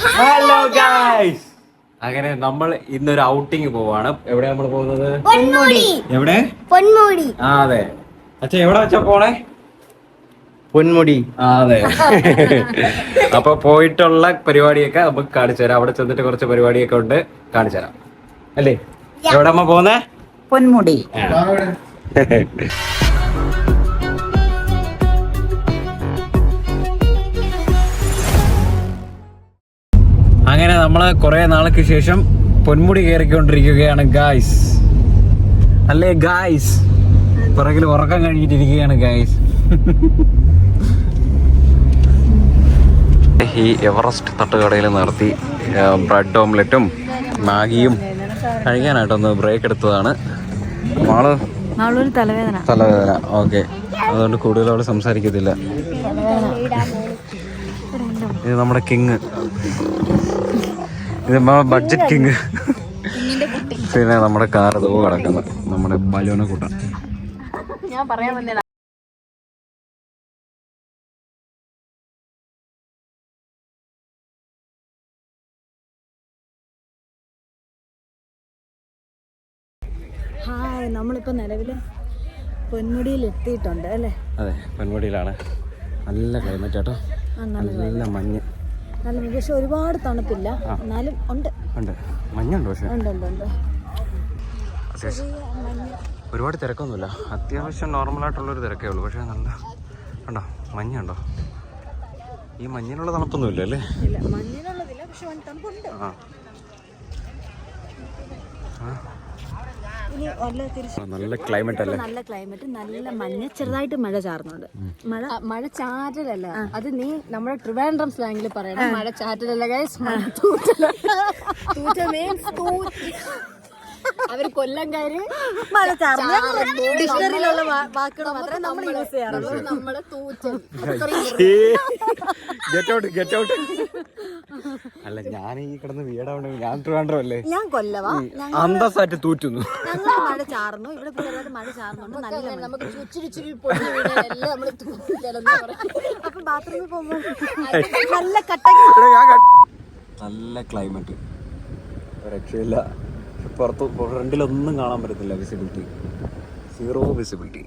Hello guys, അങ്ങനെ നമ്മൾ ഇന്നൊരു ഔട്ടിങ് പോവാണ്. എവിടെ നമ്മൾ പോകുന്നത്? എവിടെ? പൊന്മുടി. ആ അതെ. അച്ഛാ എവിടെ വെച്ചാ പോണേ? പൊന്മുടി. ആ അതെ. അപ്പൊ പോയിട്ടുള്ള പരിപാടിയൊക്കെ നമുക്ക് കാണിച്ചു തരാം. അവിടെ ചെന്നിട്ട് കുറച്ച് പരിപാടിയൊക്കെ ഉണ്ട്, കാണിച്ചു തരാം അല്ലേ? എവിടെ അമ്മ പോകുന്നേ? പൊന്മുടി. അങ്ങനെ നമ്മള് കുറെ നാൾക്ക് ശേഷം പൊന്മുടി കയറിക്കൊണ്ടിരിക്കുകയാണ് ഗായ്സ്. അല്ലേ ഗായ്സ്? പുറകിൽ ഉറക്കം കഴിഞ്ഞിട്ടിരിക്കുകയാണ് ഗായ്സ്. ഈ എവറസ്റ്റ് തട്ടുകടയിൽ നിർത്തി ബ്രെഡ് ഓംലെറ്റും മാഗിയും കഴിക്കാനായിട്ടൊന്ന് ബ്രേക്ക് എടുത്തതാണ്. തലവേദന. ഓക്കെ, അതുകൊണ്ട് കൂടുതൽ അവള് സംസാരിക്കത്തില്ല. ഇത് നമ്മുടെ കിങ്, ഇത് ബഡ്ജറ്റ് കിങ്. പിന്നെ നമ്മുടെ കാർ തോ കിടക്കുന്നു, നമ്മുടെ ബലൂനെ കൂട്ടാൻ. ഞാൻ പറയാൻ വന്നേടാ. ഹായ്, നമ്മളിപ്പോൾ നിലവിൽ പൊന്മുടിയിൽ എത്തിയിട്ടുണ്ട് അല്ലേ? അതെ, പൊന്മുടിയിലാണ്. നല്ല ക്ലൈമറ്റ് കേട്ടോ, നല്ല മഞ്ഞ്. നല്ല, പക്ഷെ ഒരുപാട് തണുപ്പില്ല, എന്നാലും ഉണ്ട്. മഞ്ഞുണ്ട്, പക്ഷെ ഉണ്ട്. ഒരുപാട് തിരക്കൊന്നുമില്ല, അത്യാവശ്യം നോർമലായിട്ടുള്ളൊരു തിരക്കേ ഉള്ളൂ. പക്ഷേ നല്ല കണ്ടോ, മഞ്ഞുണ്ടോ? ഈ മഞ്ഞിനുള്ള തണുപ്പൊന്നുമില്ല അല്ലേ? ഇല്ല, മഞ്ഞിനുള്ളതില്ല, പക്ഷെ തണുപ്പുണ്ട്. നല്ല ക്ലൈമറ്റ് അല്ലേ? നല്ല ക്ലൈമറ്റ്, നല്ല മഞ്ഞ്, ചെറുതായിട്ട് മഴ ചാറുന്നുണ്ട്. മഴ ചാറ്റലല്ല, അത് നീ നമ്മുടെ ട്രിവാൻഡ്രം സ്ലാങ്ങിൽ പറയണം. മഴ ചാറ്റലല്ല ഗൈസ്, മഴ തൂറ്റല. അവര് കൊല്ലംകാര് മഴ ഡിക്ഷണറിയിലുള്ള വാക്കുകൾ മാത്രമേ നമ്മൾ യൂസ് ചെയ്യാറുള്ളൂ. നമ്മള് ഗെറ്റ് ഔട്ട്. അല്ല, ഞാൻ ഈ കിടന്ന് വീടാവണ്ട, ഞാൻ ട്രിവാൻഡ്രം അല്ലേ? ഞാൻ കൊല്ലവാ. അന്തസ്സായിട്ട് തൂറ്റുന്നു. ഞങ്ങൾ മഴ ചാറുന്നു, ഇവിടെ ചെറുതായിട്ട് മഴ ചാറുന്നുണ്ട്. നല്ല നമുക്ക് ചുച്ചിരി അപ്പൊ ബാത്റൂമിൽ പോകുമ്പോ നല്ല നല്ല ക്ലൈമറ്റ്, രക്ഷയില്ല. പുറത്ത് ഫ്രണ്ടിലൊന്നും കാണാൻ പറ്റത്തില്ല, വിസിബിലിറ്റി 0 വിസിബിലിറ്റി.